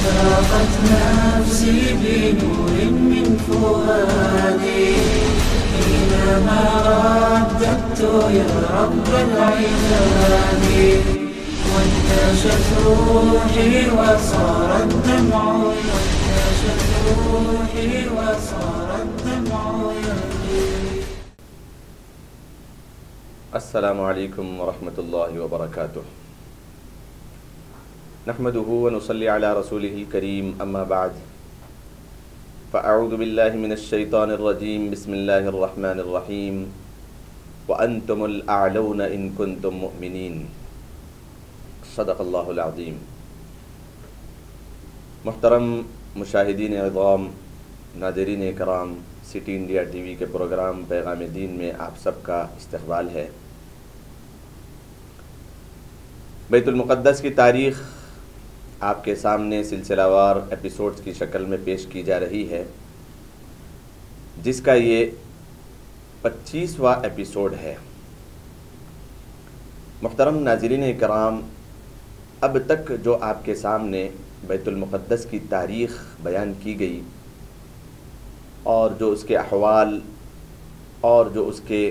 أشرقت نفسي بنور من فؤادي حينما رددت يا رب العباد، وانتشت روحي وصار الدمع يجري. السلام علیکم ورحمۃ اللہ وبرکاتہ. نحمده ونصلي على رسوله الكريم اما بعد فاعوذ بالله من الشيطان الرجيم. بسم الله الرحمن الرحيم. وانتم الاعلون ان كنتم مؤمنين. صدق اللہ العظیم. محترم مشاہدین عظام، ناظرین کرام، سٹی انڈیا ٹی وی کے پروگرام پیغام دین میں آپ سب کا استقبال ہے. بیت المقدس کی تاریخ آپ کے سامنے سلسلہ وار ایپیسوڈز کی شکل میں پیش کی جا رہی ہے، جس کا یہ 25واں ایپیسوڈ ہے. محترم ناظرین کرام، اب تک جو آپ کے سامنے بیت المقدس کی تاریخ بیان کی گئی اور جو اس کے احوال اور جو اس کے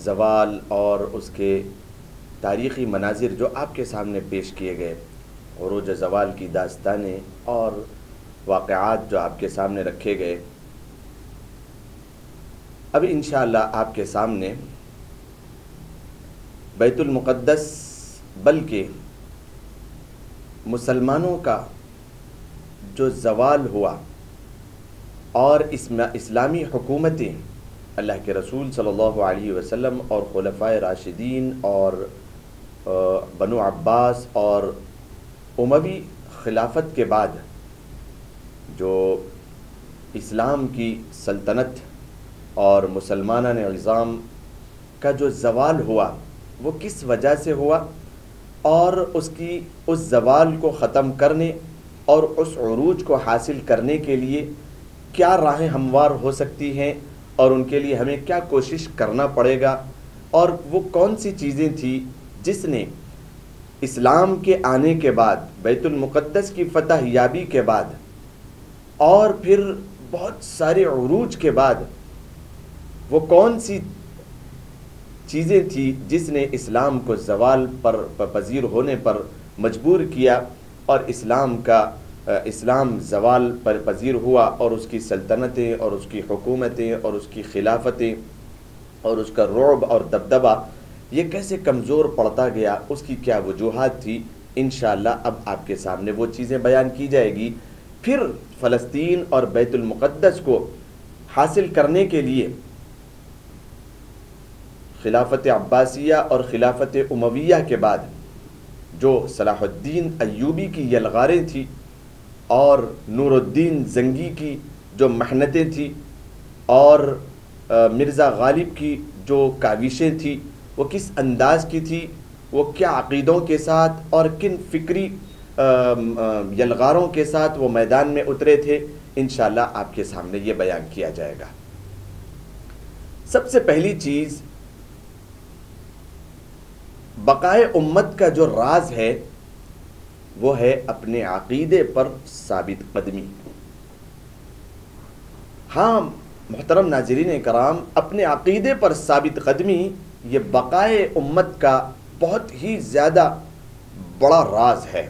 زوال اور اس کے تاریخی مناظر جو آپ کے سامنے پیش کیے گئے، عروج زوال کی داستانیں اور واقعات جو آپ کے سامنے رکھے گئے، اب انشاءاللہ آپ کے سامنے بیت المقدس بلکہ مسلمانوں کا جو زوال ہوا اور اسلامی حکومتیں اللہ کے رسول صلی اللہ علیہ وسلم اور خلفائے راشدین اور بنو عباس اور اموی خلافت کے بعد جو اسلام کی سلطنت اور مسلمانان نظام کا جو زوال ہوا وہ کس وجہ سے ہوا، اور اس زوال کو ختم کرنے اور اس عروج کو حاصل کرنے کے لیے کیا راہیں ہموار ہو سکتی ہیں اور ان کے لیے ہمیں کیا کوشش کرنا پڑے گا، اور وہ کون سی چیزیں تھیں جس نے اسلام کے آنے کے بعد، بیت المقدس کی فتح یابی کے بعد اور پھر بہت سارے عروج کے بعد وہ کون سی چیزیں تھیں جس نے اسلام کو زوال پر پذیر ہونے پر مجبور کیا اور اسلام زوال پر پذیر ہوا، اور اس کی سلطنتیں اور اس کی حکومتیں اور اس کی خلافتیں اور اس کا رعب اور دبدبہ یہ کیسے کمزور پڑتا گیا، اس کی کیا وجوہات تھی. انشاءاللہ اب آپ کے سامنے وہ چیزیں بیان کی جائے گی. پھر فلسطین اور بیت المقدس کو حاصل کرنے کے لیے خلافت عباسیہ اور خلافت امویہ کے بعد جو صلاح الدین ایوبی کی یلغاریں تھیں اور نور الدین زنگی کی جو محنتیں تھیں اور مرزا غالب کی جو کاوشیں تھیں وہ کس انداز کی تھی، وہ کیا عقیدوں کے ساتھ اور کن فکری یلغاروں کے ساتھ وہ میدان میں اترے تھے، انشاءاللہ آپ کے سامنے یہ بیان کیا جائے گا. سب سے پہلی چیز بقائے امت کا جو راز ہے وہ ہے اپنے عقیدے پر ثابت قدمی. ہاں محترم ناظرین کرام، اپنے عقیدے پر ثابت قدمی یہ بقائے امت کا بہت ہی زیادہ بڑا راز ہے.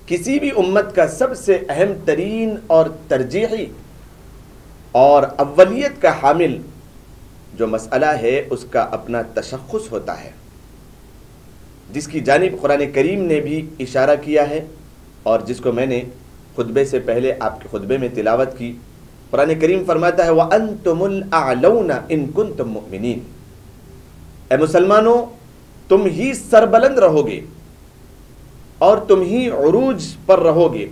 کسی بھی امت کا سب سے اہم ترین اور ترجیحی اور اولیت کا حامل جو مسئلہ ہے اس کا اپنا تشخص ہوتا ہے، جس کی جانب قرآن کریم نے بھی اشارہ کیا ہے اور جس کو میں نے خطبے سے پہلے آپ کے خطبے میں تلاوت کی. قرآن کریم فرماتا ہے وَأَنْتُمُ الْأَعْلَوْنَ إِن كُنْتُم مُؤْمِنِينَ. اے مسلمانوں، تم ہی سربلند رہو گے اور تم ہی عروج پر رہو گے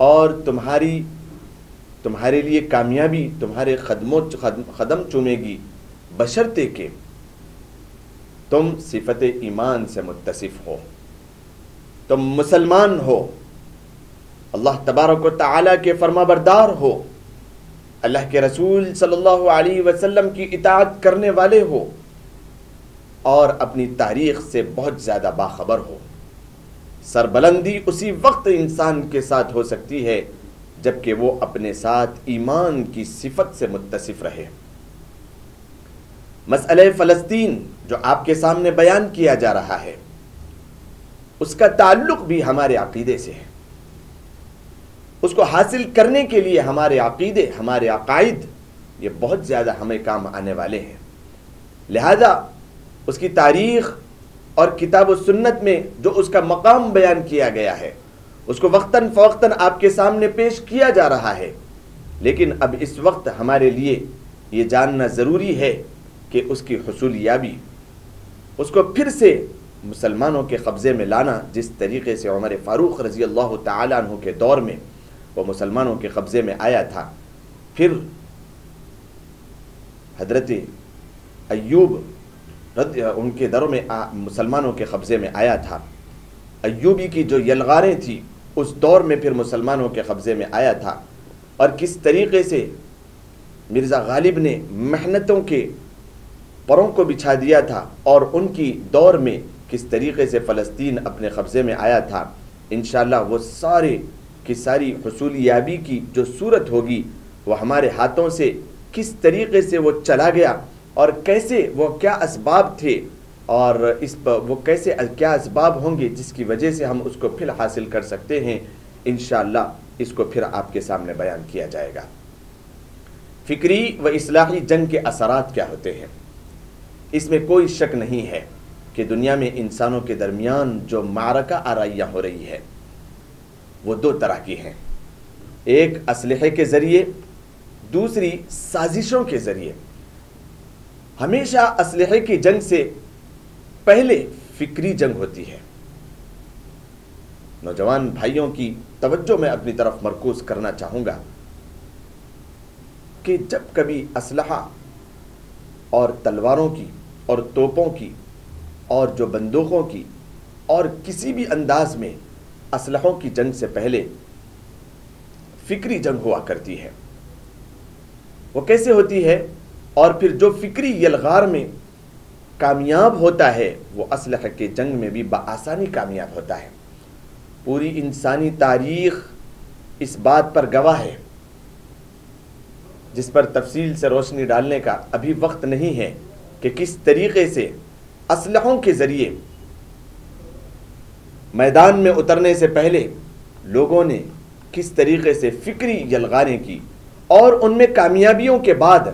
اور تمہارے لیے کامیابی تمہارے قدم چومے گی، بشرطے کہ تم صفت ایمان سے متصف ہو، تم مسلمان ہو، اللہ تبارک و تعالیٰ کے فرما بردار ہو، اللہ کے رسول صلی اللہ علیہ وسلم کی اطاعت کرنے والے ہو اور اپنی تاریخ سے بہت زیادہ باخبر ہو. سربلندی اسی وقت انسان کے ساتھ ہو سکتی ہے جبکہ وہ اپنے ساتھ ایمان کی صفت سے متصف رہے۔ مسئلہ فلسطین جو آپ کے سامنے بیان کیا جا رہا ہے، اس کا تعلق بھی ہمارے عقیدے سے ہے۔ اس کو حاصل کرنے کے لیے ہمارے عقیدے، ہمارے عقائد یہ بہت زیادہ ہمیں کام آنے والے ہیں۔ لہذا اس کی تاریخ اور کتاب و سنت میں جو اس کا مقام بیان کیا گیا ہے، اس کو وقتاً فوقتاً آپ کے سامنے پیش کیا جا رہا ہے، لیکن اب اس وقت ہمارے لیے یہ جاننا ضروری ہے کہ اس کی حصولیابی، اس کو پھر سے مسلمانوں کے قبضے میں لانا، جس طریقے سے عمر فاروق رضی اللہ تعالیٰ عنہ کے دور میں وہ مسلمانوں کے قبضے میں آیا تھا، پھر حضرت ایوب ان کے دور میں مسلمانوں کے قبضے میں آیا تھا، ایوبی کی جو یلغاریں تھیں اس دور میں پھر مسلمانوں کے قبضے میں آیا تھا، اور کس طریقے سے مرزا غالب نے محنتوں کے پروں کو بچھا دیا تھا، اور ان کی دور میں کس طریقے سے فلسطین اپنے قبضے میں آیا تھا۔ انشاءاللہ وہ سارے کی ساری حصولیابی کی جو صورت ہوگی وہ ہمارے ہاتھوں سے کس طریقے سے وہ چلا گیا، اور کیسے وہ کیا اسباب تھے، اور اس پر وہ کیسے کیا اسباب ہوں گے جس کی وجہ سے ہم اس کو پھر حاصل کر سکتے ہیں، انشاءاللہ اس کو پھر آپ کے سامنے بیان کیا جائے گا۔ فکری و اصلاحی جنگ کے اثرات کیا ہوتے ہیں؟ اس میں کوئی شک نہیں ہے کہ دنیا میں انسانوں کے درمیان جو معرکہ آرائیاں ہو رہی ہے وہ دو طرح کی ہیں، ایک اسلحے کے ذریعے، دوسری سازشوں کے ذریعے۔ ہمیشہ اسلحے کی جنگ سے پہلے فکری جنگ ہوتی ہے۔ نوجوان بھائیوں کی توجہ میں اپنی طرف مرکوز کرنا چاہوں گا کہ جب کبھی اسلحہ اور تلواروں کی اور توپوں کی اور جو بندوقوں کی اور کسی بھی انداز میں اسلحوں کی جنگ سے پہلے فکری جنگ ہوا کرتی ہے، وہ کیسے ہوتی ہے؟ اور پھر جو فکری یلغار میں کامیاب ہوتا ہے وہ اسلحہ کے جنگ میں بھی بآسانی کامیاب ہوتا ہے۔ پوری انسانی تاریخ اس بات پر گواہ ہے، جس پر تفصیل سے روشنی ڈالنے کا ابھی وقت نہیں ہے کہ کس طریقے سے اسلحوں کے ذریعے میدان میں اترنے سے پہلے لوگوں نے کس طریقے سے فکری یلغاریں کی، اور ان میں کامیابیوں کے بعد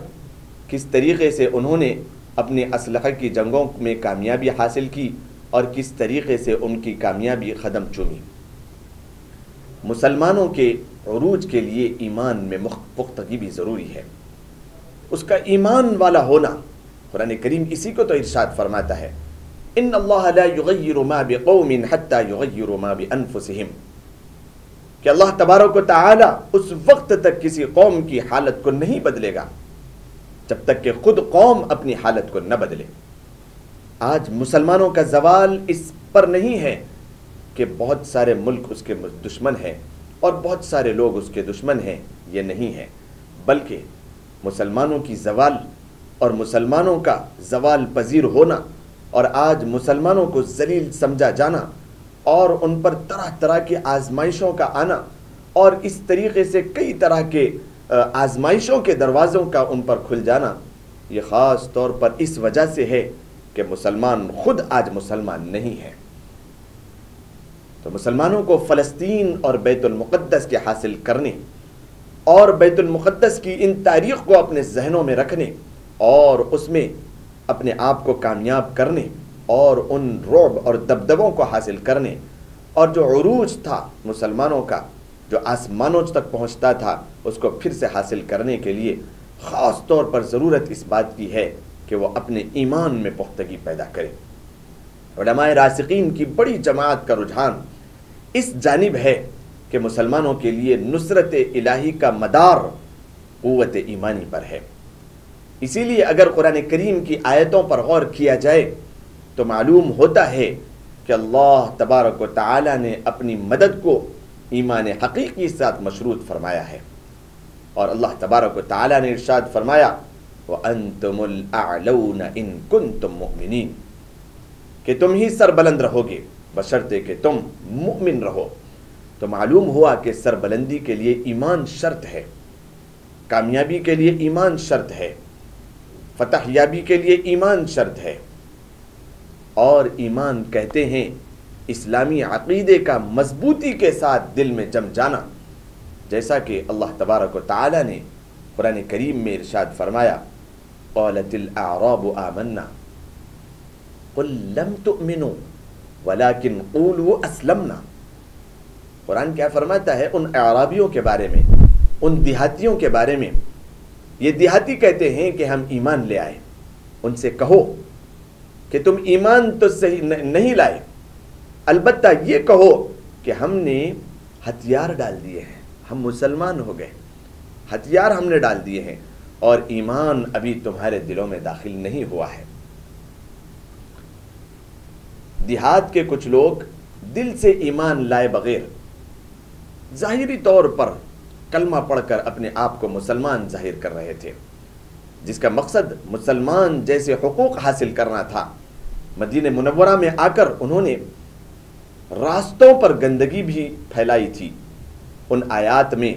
کس طریقے سے انہوں نے اپنے اسلحہ کی جنگوں میں کامیابی حاصل کی، اور کس طریقے سے ان کی کامیابی قدم چومی۔ مسلمانوں کے عروج کے لیے ایمان میں پختگی بھی ضروری ہے۔ اس کا ایمان والا ہونا، قرآن کریم اسی کو تو ارشاد فرماتا ہے، ان اللہ لا یغیر ما بقوم حتی یغیروا ما بانفسہم، کہ اللہ تبارک و تعالی اس وقت تک کسی قوم کی حالت کو نہیں بدلے گا جب تک کہ خود قوم اپنی حالت کو نہ بدلے۔ آج مسلمانوں کا زوال اس پر نہیں ہے کہ بہت سارے ملک اس کے دشمن ہیں اور بہت سارے لوگ اس کے دشمن ہیں، یہ نہیں ہے، بلکہ مسلمانوں کی زوال اور مسلمانوں کا زوال پذیر ہونا، اور آج مسلمانوں کو ذلیل سمجھا جانا، اور ان پر طرح طرح کی آزمائشوں کا آنا، اور اس طریقے سے کئی طرح کے آزمائشوں کے دروازوں کا ان پر کھل جانا، یہ خاص طور پر اس وجہ سے ہے کہ مسلمان خود آج مسلمان نہیں ہے۔ تو مسلمانوں کو فلسطین اور بیت المقدس کے حاصل کرنے، اور بیت المقدس کی ان تاریخ کو اپنے ذہنوں میں رکھنے، اور اس میں اپنے آپ کو کامیاب کرنے، اور ان رعب اور دبدبوں کو حاصل کرنے، اور جو عروج تھا مسلمانوں کا جو آسمانوں تک پہنچتا تھا، اس کو پھر سے حاصل کرنے کے لیے خاص طور پر ضرورت اس بات کی ہے کہ وہ اپنے ایمان میں پختگی پیدا کرے۔ علماء راسخین کی بڑی جماعت کا رجحان اس جانب ہے کہ مسلمانوں کے لیے نصرت الہی کا مدار قوت ایمانی پر ہے۔ اسی لیے اگر قرآن کریم کی آیتوں پر غور کیا جائے تو معلوم ہوتا ہے کہ اللہ تبارک و تعالی نے اپنی مدد کو ایمان حقیقی ساتھ مشروط فرمایا ہے، اور اللہ تبارک و تعالی نے ارشاد فرمایا وَأَنْتُمُ الْأَعْلَوْنَ إِن كُنْتُم مُؤْمِنِينَ، کہ تم ہی سربلند رہو گے بشرطے کہ تم مؤمن رہو۔ تو معلوم ہوا کہ سربلندی کے لیے ایمان شرط ہے، کامیابی کے لیے ایمان شرط ہے، فتح یابی کے لیے ایمان شرط ہے۔ اور ایمان کہتے ہیں اسلامی عقیدے کا مضبوطی کے ساتھ دل میں جم جانا، جیسا کہ اللہ تبارک و تعالی نے قرآن کریم میں ارشاد فرمایا قالت الاعراب آمنا قل لم تؤمنوا ولكن قولوا اسلمنا۔ قرآن کیا فرماتا ہے ان اعرابیوں کے بارے میں، ان دیہاتیوں کے بارے میں؟ یہ دیہاتی کہتے ہیں کہ ہم ایمان لے آئے، ان سے کہو کہ تم ایمان تو صحیح نہیں لائے، البتہ یہ کہو کہ ہم نے ہتھیار ڈال دیے ہیں، ہم مسلمان ہو گئے، ہتھیار ہم نے ڈال دیے ہیں اور ایمان ابھی تمہارے دلوں میں داخل نہیں ہوا ہے۔ دیہات کے کچھ لوگ دل سے ایمان لائے بغیر ظاہری طور پر کلمہ پڑھ کر اپنے آپ کو مسلمان ظاہر کر رہے تھے، جس کا مقصد مسلمان جیسے حقوق حاصل کرنا تھا۔ مدینہ منورہ میں آ کر انہوں نے راستوں پر گندگی بھی پھیلائی تھی۔ ان آیات میں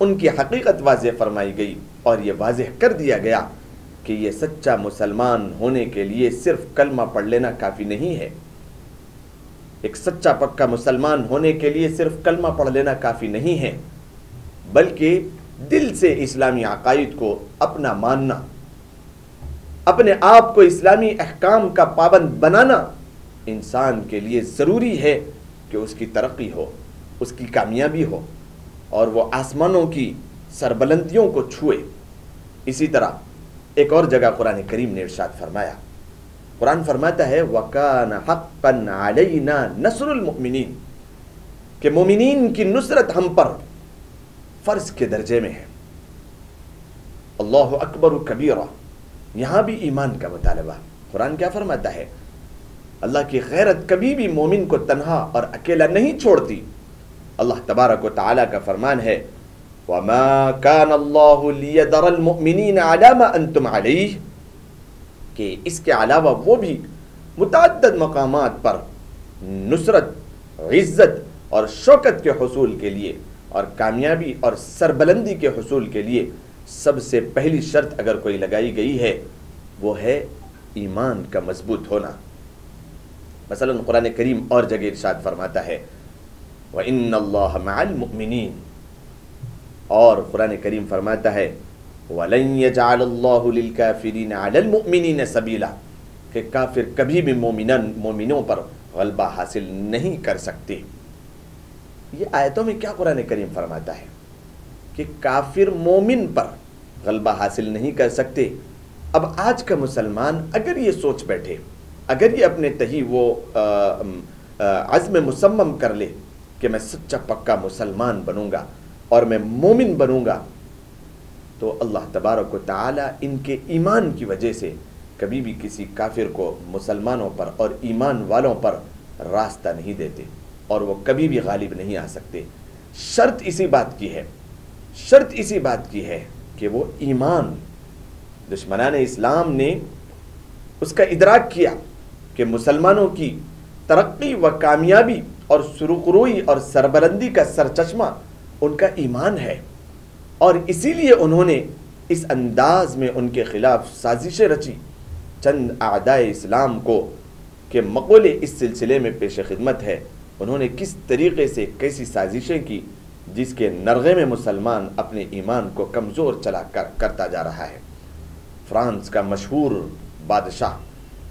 ان کی حقیقت واضح فرمائی گئی اور یہ واضح کر دیا گیا کہ یہ سچا مسلمان ہونے کے لیے صرف کلمہ پڑھ لینا کافی نہیں ہے۔ ایک سچا پکا مسلمان ہونے کے لیے صرف کلمہ پڑھ لینا کافی نہیں ہے، بلکہ دل سے اسلامی عقائد کو اپنا ماننا، اپنے آپ کو اسلامی احکام کا پابند بنانا انسان کے لیے ضروری ہے کہ اس کی ترقی ہو، اس کی کامیابی ہو اور وہ آسمانوں کی سربلندیوں کو چھوئے۔ اسی طرح ایک اور جگہ قرآن کریم نے ارشاد فرمایا، قرآن فرماتا ہے وَكَانَ حَقًّا عَلَيْنَا نَصْرُ الْمُؤْمِنِينَ، کہ مومنین کی نصرت ہم پر فرض کے درجے میں ہے۔ اللہ اکبر کبیرہ، یہاں بھی ایمان کا مطالبہ۔ قرآن کیا فرماتا ہے؟ اللہ کی غیرت کبھی بھی مومن کو تنہا اور اکیلا نہیں چھوڑتی۔ اللہ تبارک و تعالی کا فرمان ہے وَمَا كَانَ اللَّهُ لِيَذَرَ الْمُؤْمِنِينَ عَلَى مَا أَنْتُمْ عَلَيْهِ، کہ اس کے علاوہ وہ بھی متعدد مقامات پر نصرت، عزت اور شوکت کے حصول کے لیے اور کامیابی اور سربلندی کے حصول کے لیے سب سے پہلی شرط اگر کوئی لگائی گئی ہے وہ ہے ایمان کا مضبوط ہونا۔ مثلا قرآن کریم اور جگہ ارشاد فرماتا ہے وَإِنَّ اللَّهَ مَعَ الْمُؤْمِنِينَ، اور قرآن کریم فرماتا ہے وَلَن يَجْعَلَ اللَّهُ لِلْكَافِرِينَ عَلَى الْمُؤْمِنِينَ سَبِيلًا، کہ کافر کبھی بھی مومنوں پر غلبہ حاصل نہیں کر سکتے۔ یہ آیتوں میں کیا قرآن کریم فرماتا ہے کہ کافر مومن پر غلبہ حاصل نہیں کر سکتے۔ اب آج کا مسلمان اگر یہ سوچ بیٹھے، اگر یہ اپنے تہی وہ عزم مصمم کر لے کہ میں سچا پکا مسلمان بنوں گا اور میں مومن بنوں گا، تو اللہ تبارک و تعالی ان کے ایمان کی وجہ سے کبھی بھی کسی کافر کو مسلمانوں پر اور ایمان والوں پر راستہ نہیں دیتے اور وہ کبھی بھی غالب نہیں آ سکتے۔ شرط اسی بات کی ہے، شرط اسی بات کی ہے کہ وہ ایمان، دشمنان اسلام نے اس کا ادراک کیا کہ مسلمانوں کی ترقی و کامیابی اور سرخروئی اور سربلندی کا سرچشمہ ان کا ایمان ہے، اور اسی لیے انہوں نے اس انداز میں ان کے خلاف سازشیں رچی۔ چند اعدائے اسلام کو کہ مقولے اس سلسلے میں پیش خدمت ہے، انہوں نے کس طریقے سے کیسی سازشیں کی جس کے نرغے میں مسلمان اپنے ایمان کو کمزور چلا کرتا جا رہا ہے۔ فرانس کا مشہور بادشاہ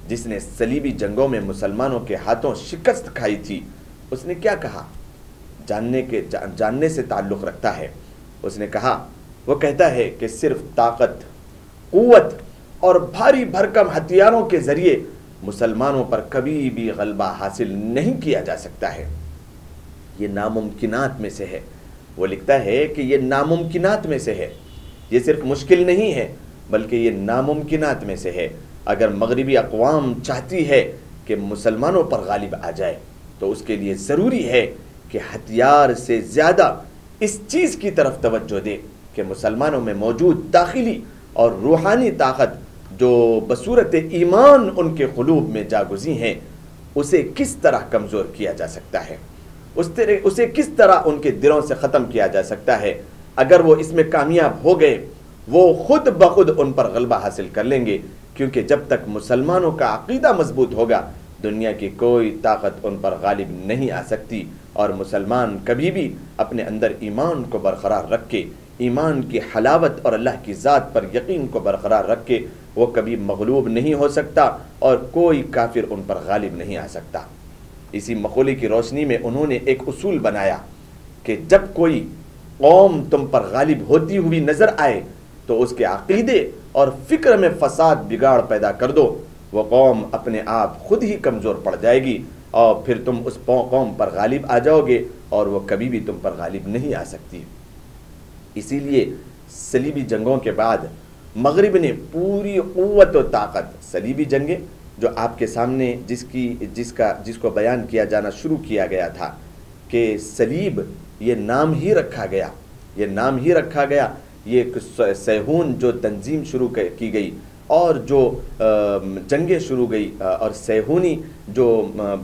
جس نے صلیبی جنگوں میں مسلمانوں کے ہاتھوں شکست کھائی تھی، اس نے کیا کہا؟ جاننے سے تعلق رکھتا ہے۔ اس نے کہا، وہ کہتا ہے کہ صرف طاقت، قوت اور بھاری بھرکم ہتھیاروں کے ذریعے مسلمانوں پر کبھی بھی غلبہ حاصل نہیں کیا جا سکتا ہے، یہ ناممکنات میں سے ہے۔ وہ لکھتا ہے کہ یہ ناممکنات میں سے ہے، یہ صرف مشکل نہیں ہے بلکہ یہ ناممکنات میں سے ہے۔ اگر مغربی اقوام چاہتی ہے کہ مسلمانوں پر غالب آ جائے تو اس کے لیے ضروری ہے کہ ہتھیار سے زیادہ اس چیز کی طرف توجہ دے کہ مسلمانوں میں موجود داخلی اور روحانی طاقت جو بصورت ایمان ان کے قلوب میں جاگزی ہیں، اسے کس طرح کمزور کیا جا سکتا ہے، اسے کس طرح ان کے دلوں سے ختم کیا جا سکتا ہے۔ اگر وہ اس میں کامیاب ہو گئے، وہ خود بخود ان پر غلبہ حاصل کر لیں گے، کیونکہ جب تک مسلمانوں کا عقیدہ مضبوط ہوگا دنیا کی کوئی طاقت ان پر غالب نہیں آ سکتی، اور مسلمان کبھی بھی اپنے اندر ایمان کو برقرار رکھ کے، ایمان کی حلاوت اور اللہ کی ذات پر یقین کو برقرار رکھ کے، وہ کبھی مغلوب نہیں ہو سکتا اور کوئی کافر ان پر غالب نہیں آ سکتا۔ اسی مقولے کی روشنی میں انہوں نے ایک اصول بنایا کہ جب کوئی قوم تم پر غالب ہوتی ہوئی نظر آئے تو اس کے عقیدے اور فکر میں فساد بگاڑ پیدا کر دو، وہ قوم اپنے آپ خود ہی کمزور پڑ جائے گی، اور پھر تم اس قوم پر غالب آ جاؤ گے اور وہ کبھی بھی تم پر غالب نہیں آ سکتی۔ اسی لیے صلیبی جنگوں کے بعد مغرب نے پوری قوت و طاقت، صلیبی جنگیں جو آپ کے سامنے جس کو بیان کیا جانا شروع کیا گیا تھا کہ صلیب یہ نام ہی رکھا گیا، یہ ایک سیہون جو تنظیم شروع کی گئی اور جو جنگیں شروع گئی اور سیہونی جو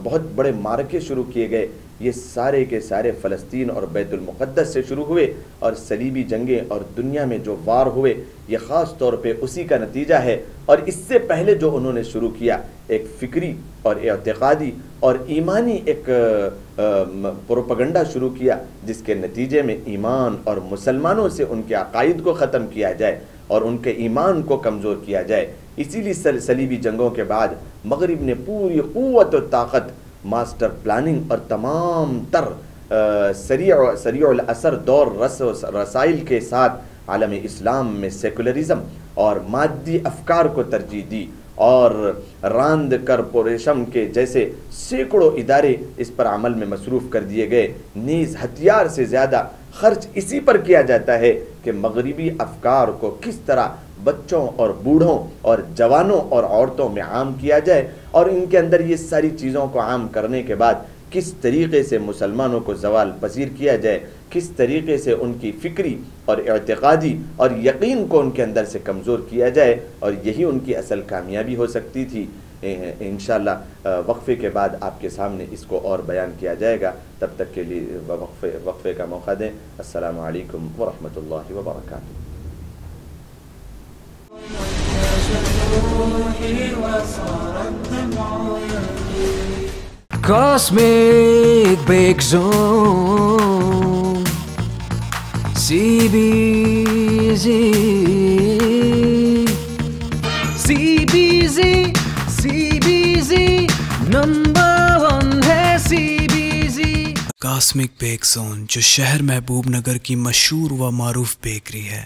بہت بڑے معرکے شروع کیے گئے، یہ سارے کے سارے فلسطین اور بیت المقدس سے شروع ہوئے، اور صلیبی جنگیں اور دنیا میں جو وار ہوئے یہ خاص طور پہ اسی کا نتیجہ ہے۔ اور اس سے پہلے جو انہوں نے شروع کیا ایک فکری اور اعتقادی اور ایمانی ایک پروپیگنڈا شروع کیا، جس کے نتیجے میں ایمان اور مسلمانوں سے ان کے عقائد کو ختم کیا جائے اور ان کے ایمان کو کمزور کیا جائے۔ اسی لیے صلیبی جنگوں کے بعد مغرب نے پوری قوت و طاقت، ماسٹر پلاننگ اور تمام تر سریع الاثر دور رسائل کے ساتھ عالم اسلام میں سیکولرزم اور مادی افکار کو ترجیح دی، اور راند کارپوریشن کے جیسے سینکڑوں ادارے اس پر عمل میں مصروف کر دیے گئے۔ نیز ہتھیار سے زیادہ خرچ اسی پر کیا جاتا ہے کہ مغربی افکار کو کس طرح بچوں اور بوڑھوں اور جوانوں اور عورتوں میں عام کیا جائے، اور ان کے اندر یہ ساری چیزوں کو عام کرنے کے بعد کس طریقے سے مسلمانوں کو زوال پذیر کیا جائے، کس طریقے سے ان کی فکری اور اعتقادی اور یقین کو ان کے اندر سے کمزور کیا جائے، اور یہی ان کی اصل کامیابی ہو سکتی تھی۔ انشاءاللہ وقفے کے بعد آپ کے سامنے اس کو اور بیان کیا جائے گا، تب تک کے لیے وقفے کا موقع دیں۔ السلام علیکم ورحمۃ اللہ وبرکاتہ۔ Cosmic Break Zone CBZ number 1 ہے CBZ۔ کاسمک بیک زون جو شہر محبوب نگر کی مشہور و معروف بیکری ہے،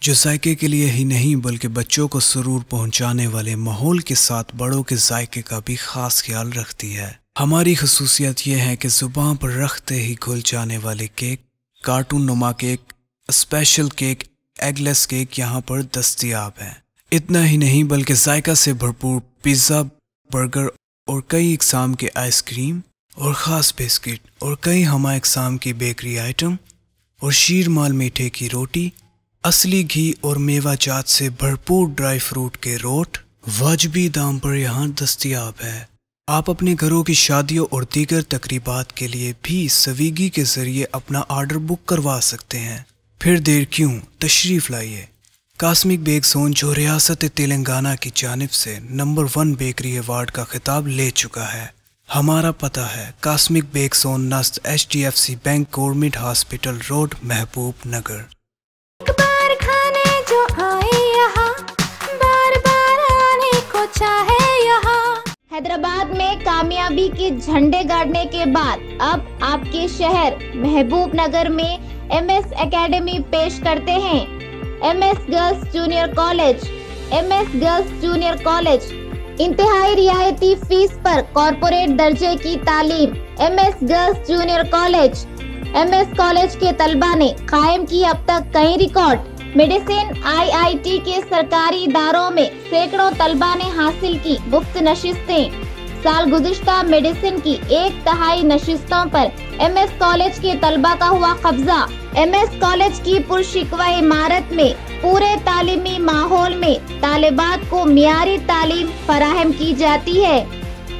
جو ذائقے کے لیے ہی نہیں بلکہ بچوں کو سرور پہنچانے والے ماحول کے ساتھ بڑوں کے ذائقے کا بھی خاص خیال رکھتی ہے۔ ہماری خصوصیت یہ ہے کہ زبان پر رکھتے ہی گھل جانے والے کیک، کارٹون نما کیک، اسپیشل کیک، ایگ لیس کیک یہاں پر دستیاب ہیں۔ اتنا ہی نہیں بلکہ ذائقہ سے بھرپور پیزا، برگر اور کئی اقسام کے آئس کریم اور خاص بسکٹ اور کئی ہمہ اقسام کی بیکری آئٹم اور شیر مال میٹھے کی روٹی، اصلی گھی اور میوہ جات سے بھرپور ڈرائی فروٹ کے روٹ واجبی دام پر یہاں دستیاب ہے۔ آپ اپنے گھروں کی شادیوں اور دیگر تقریبات کے لیے بھی سویگی کے ذریعے اپنا آرڈر بک کروا سکتے ہیں۔ پھر دیر کیوں، تشریف لائیے۔ کاسمک بیک زون جو ریاست تلنگانہ کی جانب سے نمبر 1 بیکری ایوارڈ کا خطاب لے چکا ہے۔ ہمارا پتہ ہے کاسمک بیک زون نزد HDFC bank government hospital road Mahbubnagar. ایک بار کھانے جو آئے یہاں، بار بار آنے کو چاہے یہاں۔ حیدرآباد میں کامیابی کے جھنڈے گاڑنے کے بعد اب آپ کے شہر محبوب نگر میں MS اکیڈمی پیش کرتے ہیں۔ MS girls junior college. MS girls junior college انتہائی رعایتی فیس پر کارپوریٹ درجے کی تعلیم۔ MS girls junior college. MS college کے طلبہ نے قائم کی اب تک کئی ریکارڈ۔ میڈیسن IIT کے سرکاری اداروں میں سینکڑوں طلبہ نے حاصل کی مفت نشستیں۔ سال گزشتہ میڈیسن کی 1/3 نشستوں پر MS کالج کے طلبہ کا ہوا قبضہ۔ MS کالج کی پرشکوہ عمارت میں پورے تعلیمی ماحول میں طالبات کو معیاری تعلیم فراہم کی جاتی ہے۔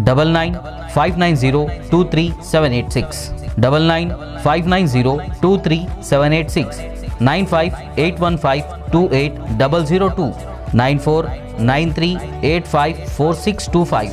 9959023786, 9959023786, 9581528002, 9493854625।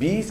20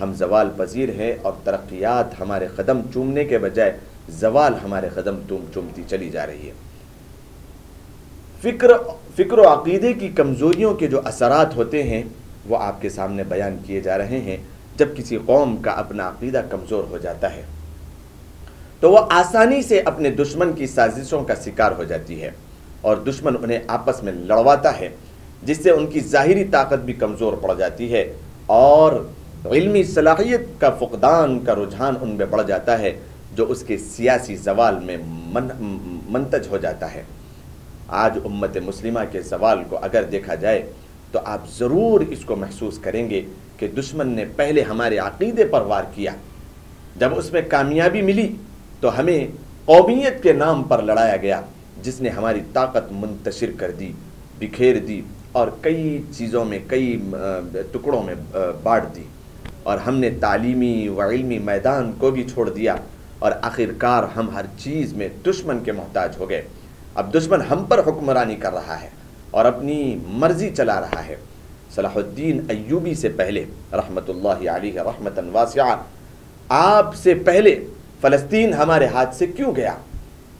ہم زوال پذیر ہیں اور ترقیات ہمارے قدم چومنے کے بجائے زوال ہمارے قدم چومتی چلی جا رہی ہے۔ فکر و عقیدے کی کمزوریوں کے جو اثرات ہوتے ہیں وہ آپ کے سامنے بیان کیے جا رہے ہیں۔ جب کسی قوم کا اپنا عقیدہ کمزور ہو جاتا ہے تو وہ آسانی سے اپنے دشمن کی سازشوں کا شکار ہو جاتی ہے، اور دشمن انہیں آپس میں لڑواتا ہے، جس سے ان کی ظاہری طاقت بھی کمزور پڑ جاتی ہے اور علمی صلاحیت کا فقدان کا رجحان ان میں بڑھ جاتا ہے، جو اس کے سیاسی زوال میں منتج ہو جاتا ہے۔ آج امت مسلمہ کے زوال کو اگر دیکھا جائے تو آپ ضرور اس کو محسوس کریں گے کہ دشمن نے پہلے ہمارے عقیدے پر وار کیا، جب اس میں کامیابی ملی تو ہمیں قومیت کے نام پر لڑایا گیا، جس نے ہماری طاقت منتشر کر دی، بکھیر دی اور کئی چیزوں میں، کئی ٹکڑوں میں بانٹ دی، اور ہم نے تعلیمی و علمی میدان کو بھی چھوڑ دیا، اور آخرکار ہم ہر چیز میں دشمن کے محتاج ہو گئے۔ اب دشمن ہم پر حکمرانی کر رہا ہے اور اپنی مرضی چلا رہا ہے۔ صلاح الدین ایوبی سے پہلے رحمت اللہ علیہ رحمتاً واسعہ، آپ سے پہلے فلسطین ہمارے ہاتھ سے کیوں گیا؟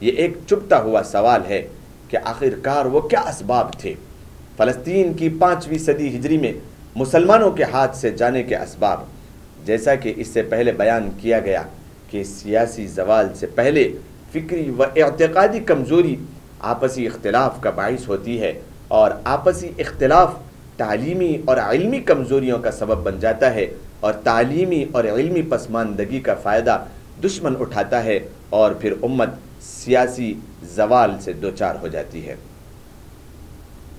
یہ ایک چبھتا ہوا سوال ہے کہ آخرکار وہ کیا اسباب تھے؟ فلسطین کی 5ویں صدی ہجری میں مسلمانوں کے ہاتھ سے جانے کے اسباب، جیسا کہ اس سے پہلے بیان کیا گیا کہ سیاسی زوال سے پہلے فکری و اعتقادی کمزوری آپسی اختلاف کا باعث ہوتی ہے، اور آپسی اختلاف تعلیمی اور علمی کمزوریوں کا سبب بن جاتا ہے، اور تعلیمی اور علمی پسماندگی کا فائدہ دشمن اٹھاتا ہے، اور پھر امت سیاسی زوال سے دوچار ہو جاتی ہے۔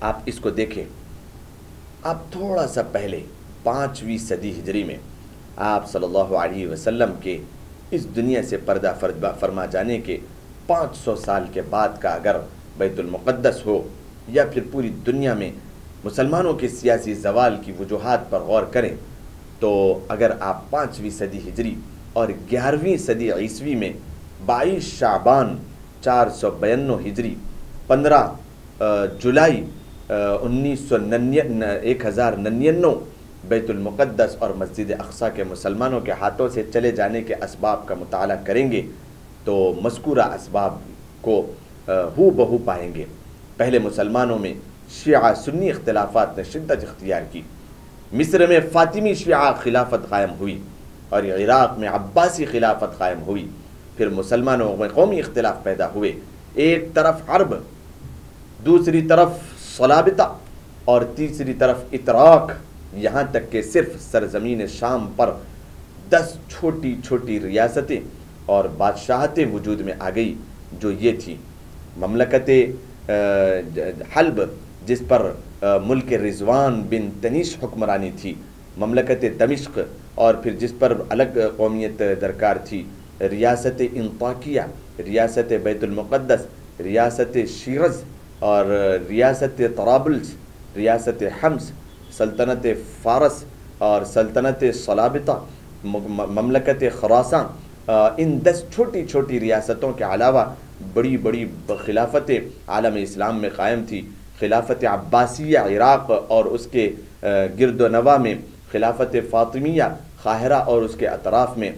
آپ اس کو دیکھیں، آپ تھوڑا سا پہلے 5ویں صدی ہجری میں آپ صلی اللہ علیہ وسلم کے اس دنیا سے پردہ فرما جانے کے 500 سال کے بعد کا اگر بیت المقدس ہو یا پھر پوری دنیا میں مسلمانوں کے سیاسی زوال کی وجوہات پر غور کریں، تو اگر آپ 5ویں صدی ہجری اور 11ویں صدی عیسوی میں 22 شعبان 492 ہجری 15 جولائی 1099 بیت المقدس اور مسجد اقصیٰ کے مسلمانوں کے ہاتھوں سے چلے جانے کے اسباب کا مطالعہ کریں گے تو مذکورہ اسباب کو ہو بہو پائیں گے۔ پہلے مسلمانوں میں شیعہ سنی اختلافات نے شدت اختیار کی، مصر میں فاطمی شیعہ خلافت قائم ہوئی اور عراق میں عباسی خلافت قائم ہوئی۔ پھر مسلمانوں میں قومی اختلاف پیدا ہوئے، ایک طرف عرب، دوسری طرف صلابطہ اور تیسری طرف اتراک، یہاں تک کہ صرف سرزمین شام پر 10 چھوٹی چھوٹی ریاستیں اور بادشاہتیں وجود میں آ گئی، جو یہ تھی مملکت حلب جس پر ملک رضوان بن تنیش حکمرانی تھی، مملکت دمشق اور پھر جس پر الگ قومیت درکار تھی، ریاست انطاکیہ، ریاست بیت المقدس، ریاست شیرز اور ریاست طرابلس، ریاست حمص، سلطنت فارس اور سلطنت صلابطہ، مملکت خراساں۔ ان 10 چھوٹی چھوٹی ریاستوں کے علاوہ بڑی بڑی خلافتیں عالم اسلام میں قائم تھی۔ خلافت عباسیہ عراق اور اس کے گرد و نواح میں، خلافت فاطمیہ قاہرہ اور اس کے اطراف میں،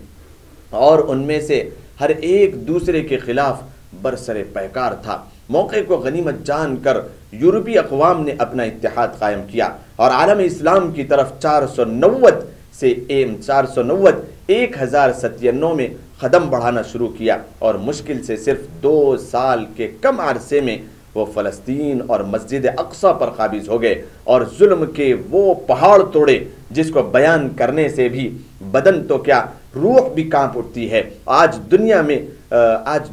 اور ان میں سے ہر ایک دوسرے کے خلاف برسر پیکار تھا۔ موقع کو غنیمت جان کر یورپی اقوام نے اپنا اتحاد قائم کیا اور عالم اسلام کی طرف 1097 میں قدم بڑھانا شروع کیا، اور مشکل سے صرف 2 سال کے کم عرصے میں وہ فلسطین اور مسجد اقصیٰ پر قابض ہو گئے، اور ظلم کے وہ پہاڑ توڑے جس کو بیان کرنے سے بھی بدن تو کیا روح بھی کانپ اٹھتی ہے۔ آج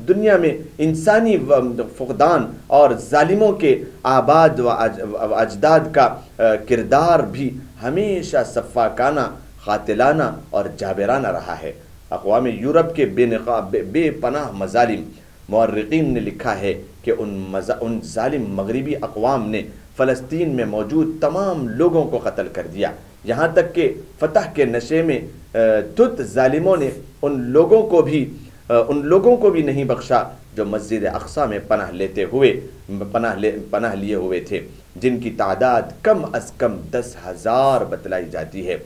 دنیا میں انسانی فقدان اور ظالموں کے آباد و اجداد کا کردار بھی ہمیشہ سفاکانہ، قاتلانہ اور جابرانہ رہا ہے۔ اقوام یورپ کے بے پناہ مظالم مورخین نے لکھا ہے کہ ان ظالم مغربی اقوام نے فلسطین میں موجود تمام لوگوں کو قتل کر دیا، یہاں تک کہ فتح کے نشے میں دھت ظالموں نے ان لوگوں کو بھی نہیں بخشا جو مسجد اقصیٰ میں پناہ لیے ہوئے تھے، جن کی تعداد کم از کم 10,000 بتلائی جاتی ہے۔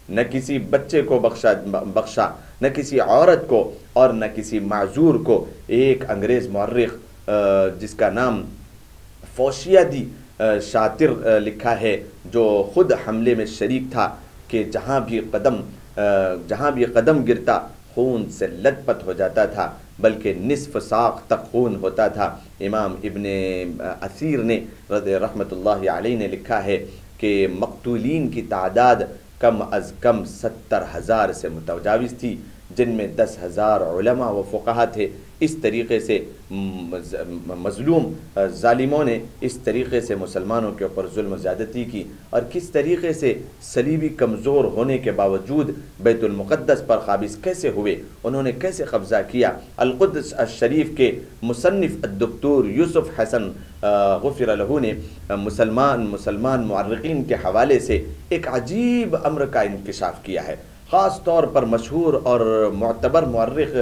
نہ کسی بچے کو بخشا، نہ کسی عورت کو اور نہ کسی معذور کو۔ ایک انگریز مورخ جس کا نام فوشیادی شاطر لکھا ہے، جو خود حملے میں شریک تھا، کہ جہاں بھی قدم گرتا خون سے لت پت ہو جاتا تھا، بلکہ نصف ساق تک خون ہوتا تھا۔ امام ابن اثیر نے رحمۃ اللہ علیہ نے لکھا ہے کہ مقتولین کی تعداد کم از کم 70,000 سے متجاوز تھی، جن میں 10,000 علماء و فقہا تھے۔ اس طریقے سے مظلوم ظالموں نے اس طریقے سے مسلمانوں کے اوپر ظلم و زیادتی کی، اور کس طریقے سے صلیبی کمزور ہونے کے باوجود بیت المقدس پر قابض کیسے ہوئے، انہوں نے کیسے قبضہ کیا۔ القدس الشریف کے مصنف الدکتور یوسف حسن غفر لہ نے مسلمان مورخین کے حوالے سے ایک عجیب امر کا انکشاف کیا ہے، خاص طور پر مشہور اور معتبر مورخ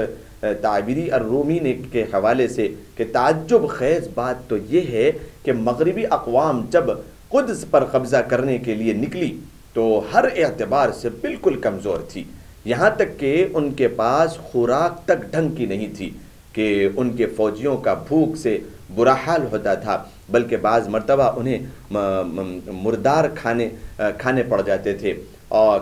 تعبیری الرومی نے کے حوالے سے، کہ تعجب خیز بات تو یہ ہے کہ مغربی اقوام جب قدس پر قبضہ کرنے کے لیے نکلی تو ہر اعتبار سے بالکل کمزور تھی، یہاں تک کہ ان کے پاس خوراک تک ڈھنگ کی نہیں تھی، کہ ان کے فوجیوں کا بھوک سے برا حال ہوتا تھا، بلکہ بعض مرتبہ انہیں مردار کھانے پڑ جاتے تھے، اور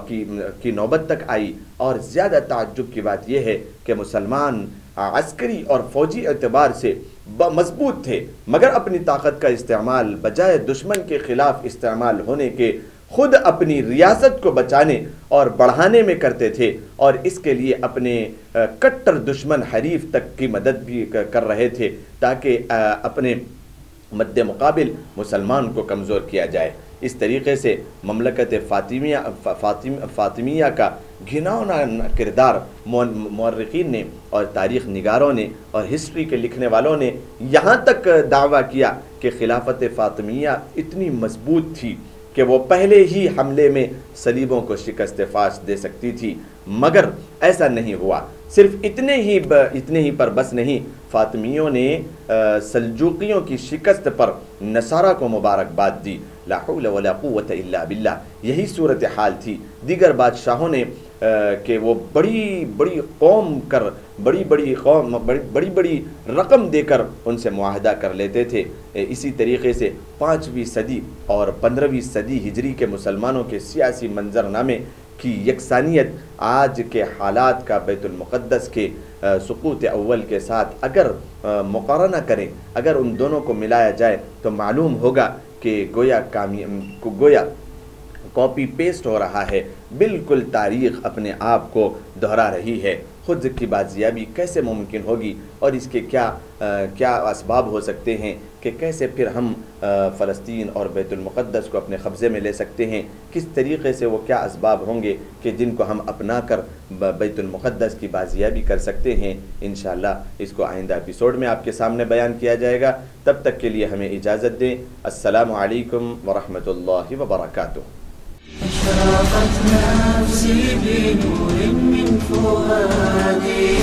کی نوبت تک آئی۔ اور زیادہ تعجب کی بات یہ ہے کہ مسلمان عسکری اور فوجی اعتبار سے مضبوط تھے، مگر اپنی طاقت کا استعمال بجائے دشمن کے خلاف استعمال ہونے کے خود اپنی ریاست کو بچانے اور بڑھانے میں کرتے تھے، اور اس کے لیے اپنے کٹر دشمن حریف تک کی مدد بھی کر رہے تھے، تاکہ اپنے مد مقابل مسلمان کو کمزور کیا جائے۔ اس طریقے سے مملکت فاطمیہ کا گھناؤنا کردار مورخین نے اور تاریخ نگاروں نے اور ہسٹری کے لکھنے والوں نے یہاں تک دعویٰ کیا کہ خلافت فاطمیہ اتنی مضبوط تھی کہ وہ پہلے ہی حملے میں صلیبوں کو شکست فاش دے سکتی تھی، مگر ایسا نہیں ہوا۔ صرف اتنے ہی پر بس نہیں، فاطمیوں نے سلجوقیوں کی شکست پر نصارہ کو مبارکباد دی۔ لا حول ولا قوت الا باللہ، یہی صورتحال تھی۔ دیگر بادشاہوں نے کہ وہ بڑی بڑی رقم دے کر ان سے معاہدہ کر لیتے تھے۔ اسی طریقے سے 5ویں صدی اور 15ویں صدی ہجری کے مسلمانوں کے سیاسی منظرنامے کی یکسانیت آج کے حالات کا بیت المقدس کے سقوط اول کے ساتھ اگر مقارنہ کریں، اگر ان دونوں کو ملایا جائے تو معلوم ہوگا کہ گویا کاپی پیسٹ ہو رہا ہے، بالکل تاریخ اپنے آپ کو دہرا رہی ہے۔ خود کی بازیابی کیسے ممکن ہوگی، اور اس کے کیا اسباب ہو سکتے ہیں، کہ کیسے پھر ہم فلسطین اور بیت المقدس کو اپنے قبضے میں لے سکتے ہیں، کس طریقے سے وہ کیا اسباب ہوں گے کہ جن کو ہم اپنا کر بیت المقدس کی بازیابی کر سکتے ہیں۔ انشاءاللہ اس کو آئندہ ایپیسوڈ میں آپ کے سامنے بیان کیا جائے گا۔ تب تک کے لیے ہمیں اجازت دیں۔ السلام علیکم ورحمۃ اللہ وبرکاتہ۔ أشرقت نفسي بنور من فؤادي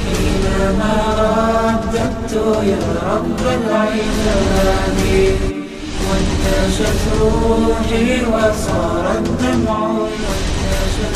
حينما رددت يا رب العباد، وانتشت روحي وصار الدمع ينزل